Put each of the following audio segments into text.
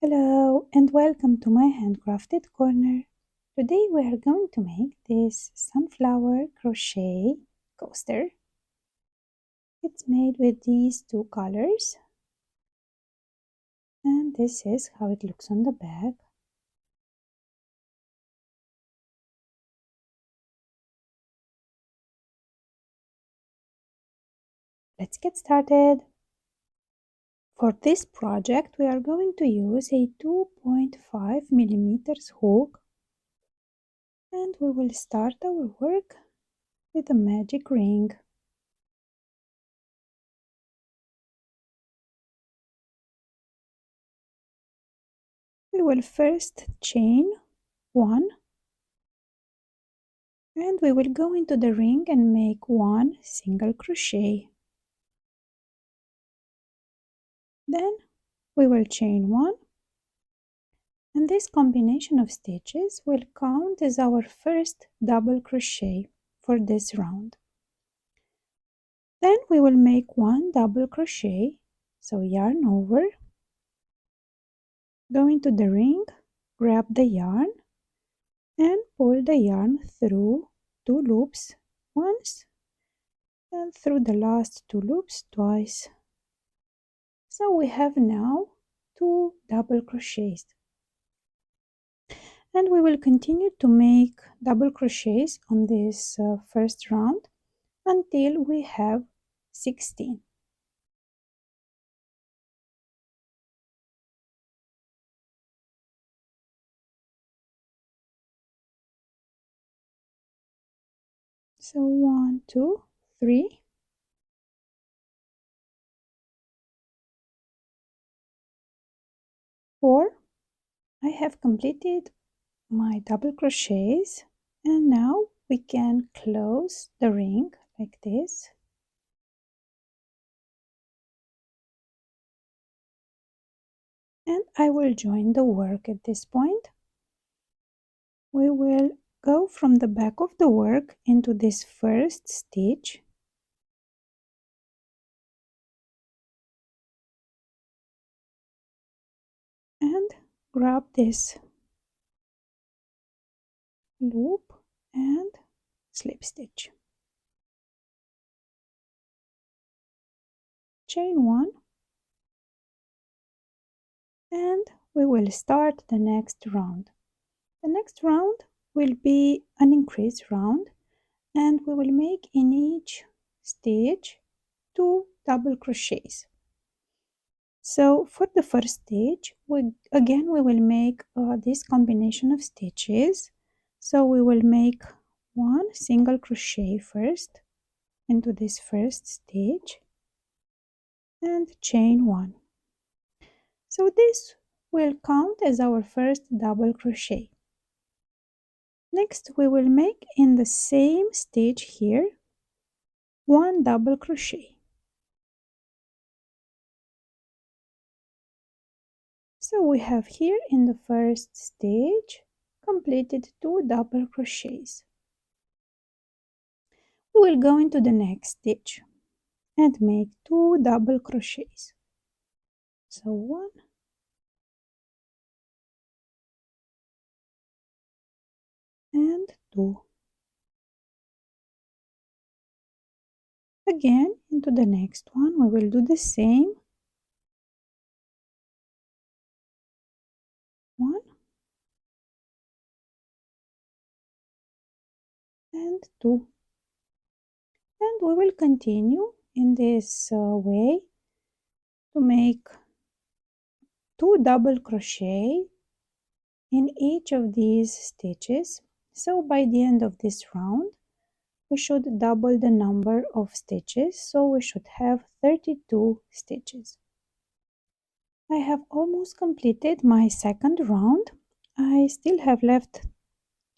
Hello and welcome to my handcrafted corner. Today we are going to make this sunflower crochet coaster. It's made with these two colors and this is how it looks on the back. Let's get started. For this project we are going to use a 2.5 millimeters hook and we will start our work with a magic ring. We will first chain 1 and we will go into the ring and make 1 single crochet. Then we will chain 1 and this combination of stitches will count as our first double crochet for this round. Then we will make 1 double crochet, so yarn over, go into the ring, grab the yarn and pull the yarn through 2 loops once and through the last 2 loops twice. So we have now 2 double crochets. And we will continue to make double crochets on this first round until we have 16. So 1, 2, 3, 4. I have completed my double crochets and now we can close the ring like this. And I will join the work at this point. We will go from the back of the work into this first stitch and grab this loop and slip stitch. Chain 1 and we will start the next round. The next round will be an increase round and we will make in each stitch 2 double crochets. So for the first stitch we will make this combination of stitches. So we will make 1 single crochet first into this first stitch and chain 1. So this will count as our first double crochet. Next we will make in the same stitch here 1 double crochet. So we have here in the first stitch completed 2 double crochets. We will go into the next stitch and make 2 double crochets. So 1 and 2. Again into the next one we will do the same. 1 and 2. And we will continue in this way to make 2 double crochet in each of these stitches. So by the end of this round we should double the number of stitches, so we should have 32 stitches. I have almost completed my second round. I still have left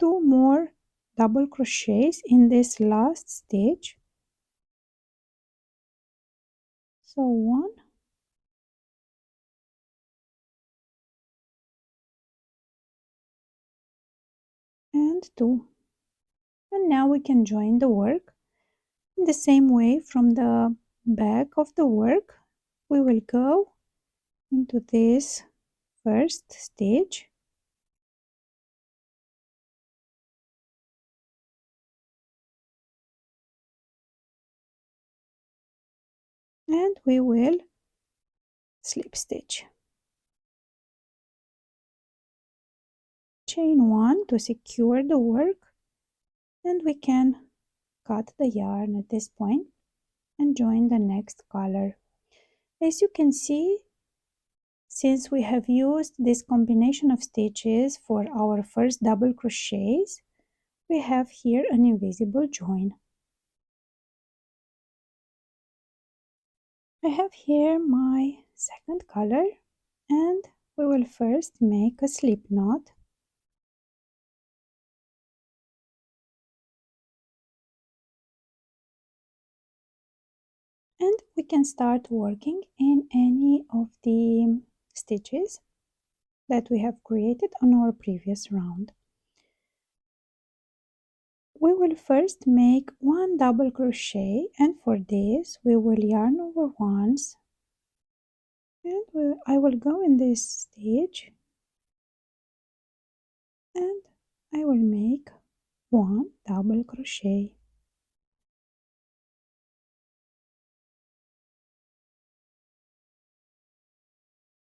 2 more double crochets in this last stitch. So 1 and 2. And now we can join the work. In the same way, from the back of the work we will go into this first stitch, and we will slip stitch. Chain 1 to secure the work, and we can cut the yarn at this point and join the next color. As you can see, since we have used this combination of stitches for our first double crochets, we have here an invisible join. I have here my second color, and we will first make a slip knot. And we can start working in any of the stitches that we have created on our previous round. We will first make one double crochet, and for this we will yarn over once, and I will go in this stitch and I will make one double crochet.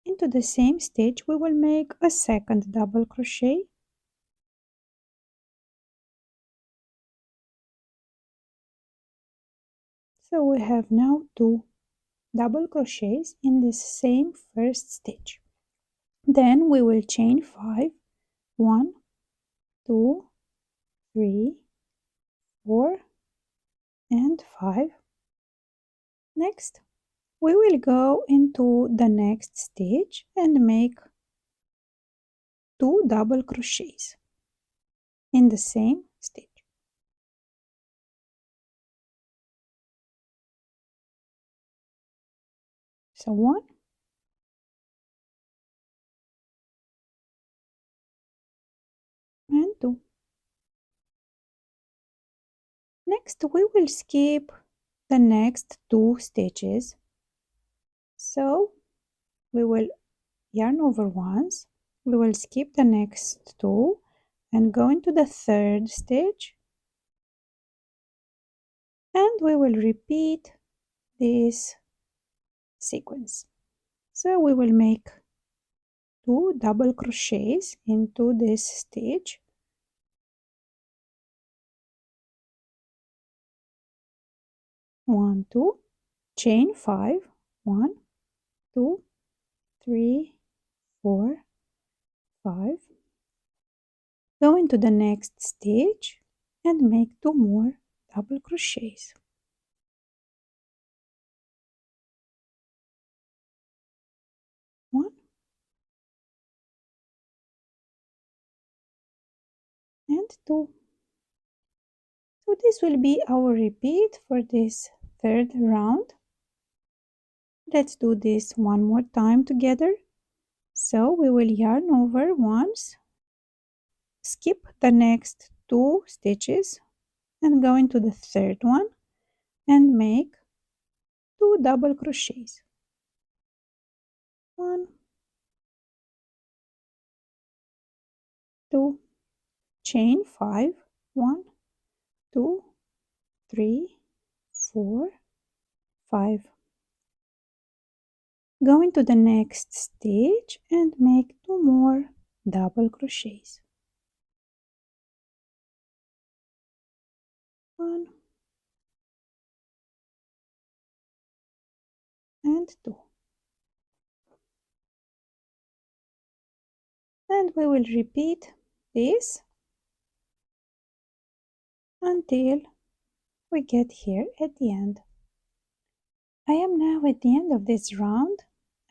Into the same stitch we will make a second double crochet, so we have now two double crochets in this same first stitch. Then we will chain 5, 1, 2, 3, 4 and 5. Next we will go into the next stitch and make 2 double crochets in the same stitch. So 1 and 2. Next we will skip the next 2 stitches, so we will yarn over once, we will skip the next 2 and go into the third stitch, and we will repeat this sequence. So we will make 2 double crochets into this stitch, 1, 2, chain 5, 1, 2, 3, 4, 5, go into the next stitch and make 2 more double crochets. 1 and 2. So this will be our repeat for this third round. Let's do this one more time together. So we will yarn over once, skip the next 2 stitches and go into the third one and make 2 double crochets. 1, 2, chain 5, 1, 2, 3, 4, 5. Go into the next stitch and make 2 more double crochets. 1 and 2. And we will repeat this until we get here at the end. I am now at the end of this round.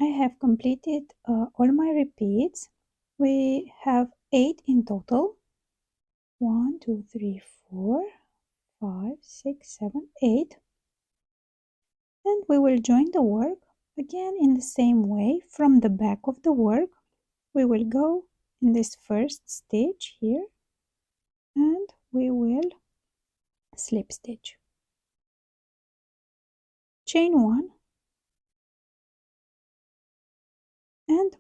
I have completed all my repeats. We have 8 in total. 1, 2, 3, 4, 5, 6, 7, 8. And we will join the work again in the same way. From the back of the work we will go in this first stitch here and we will slip stitch, chain 1 and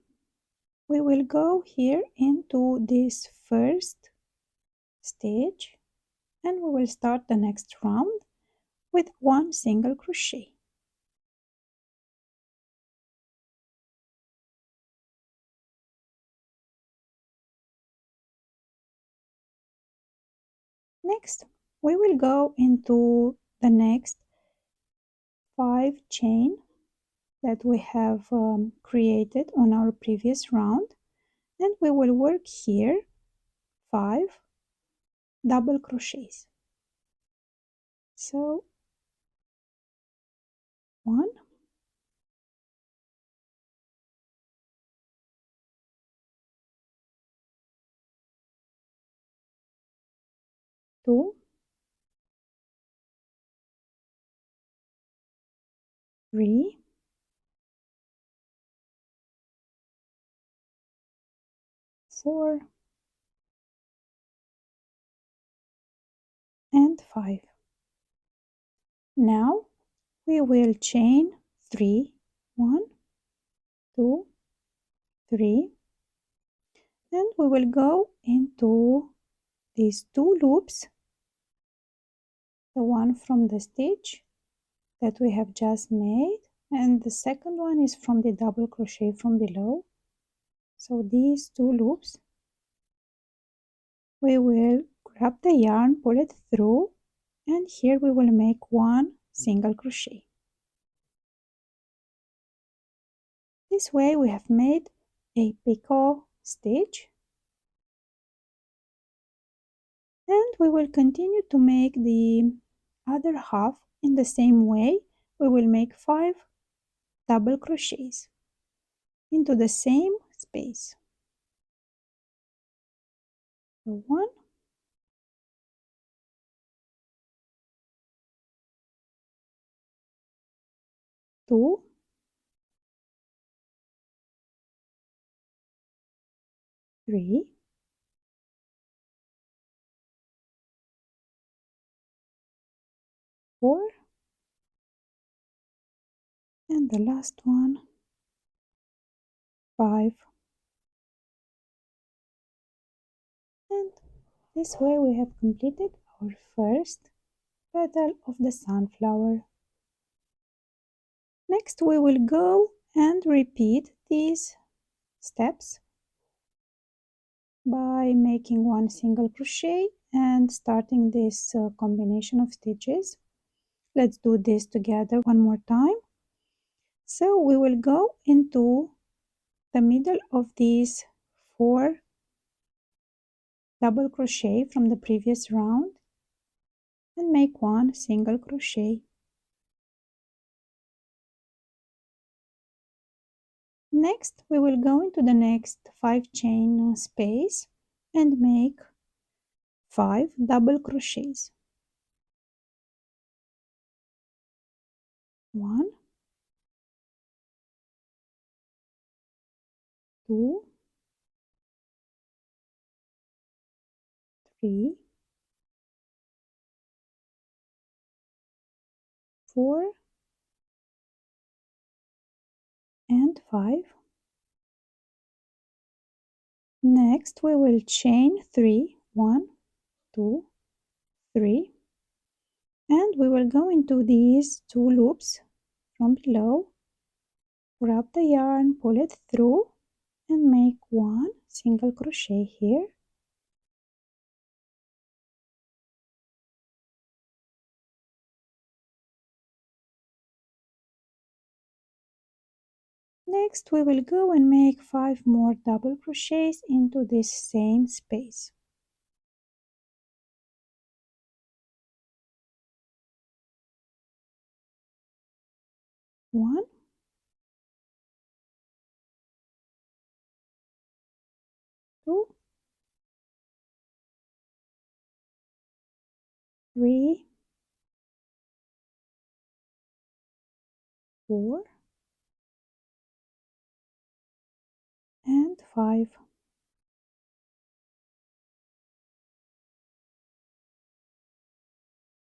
we will go here into this first stage and we will start the next round with one single crochet. Next, we will go into the next 5 chain that we have created on our previous round, and we will work here 5 double crochets. So 1, 2, 3, 4, and 5. Now we will chain 3, 1, 2, 3, and we will go into these 2 loops, the one from the stitch that we have just made, and the second one is from the double crochet from below. So these 2 loops, we will grab the yarn, pull it through, and here we will make one single crochet. This way we have made a picot stitch, and we will continue to make the other half in the same way. We will make 5 double crochets into the same space. So 1, 2, 3, 4, and the last one 5. And this way we have completed our first petal of the sunflower. Next we will go and repeat these steps by making one single crochet and starting this combination of stitches. Let's do this together one more time. So we will go into the middle of these 4 double crochet from the previous round and make one single crochet. Next, we will go into the next 5 chain space and make 5 double crochets. 1, 2, 3, 4, and 5. Next, we will chain 3, 1, 2, 3, and we will go into these 2 loops from below, grab the yarn, pull it through, and make one single crochet here. Next, we will go and make 5 more double crochets into this same space. 1, 2, 3, 4, and 5.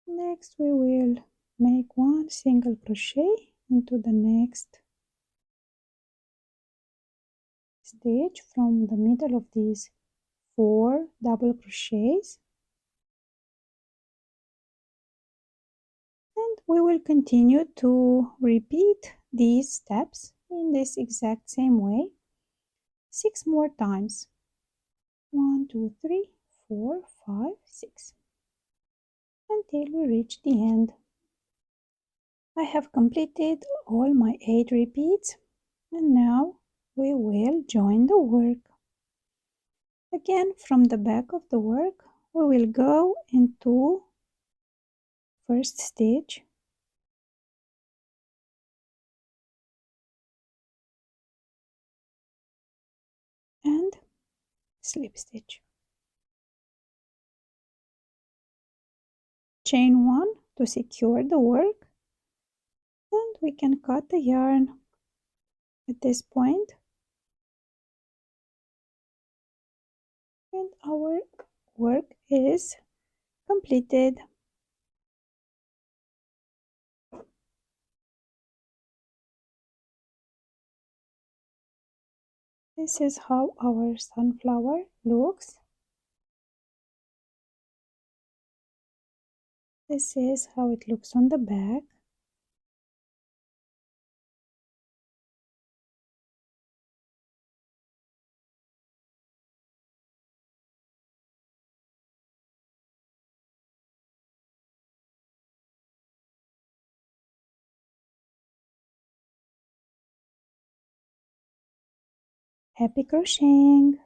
Next, we will make one single crochet into the next stitch from the middle of these 4 double crochets, and we will continue to repeat these steps in this exact same way 6 more times. 1, 2, 3, 4, 5, 6 until we reach the end. I have completed all my 8 repeats, and now we will join the work. Again, from the back of the work, we will go into first stitch and slip stitch. Chain 1 to secure the work, and we can cut the yarn at this point, and our work is completed. This is how our sunflower looks. This is how it looks on the back. Happy crocheting!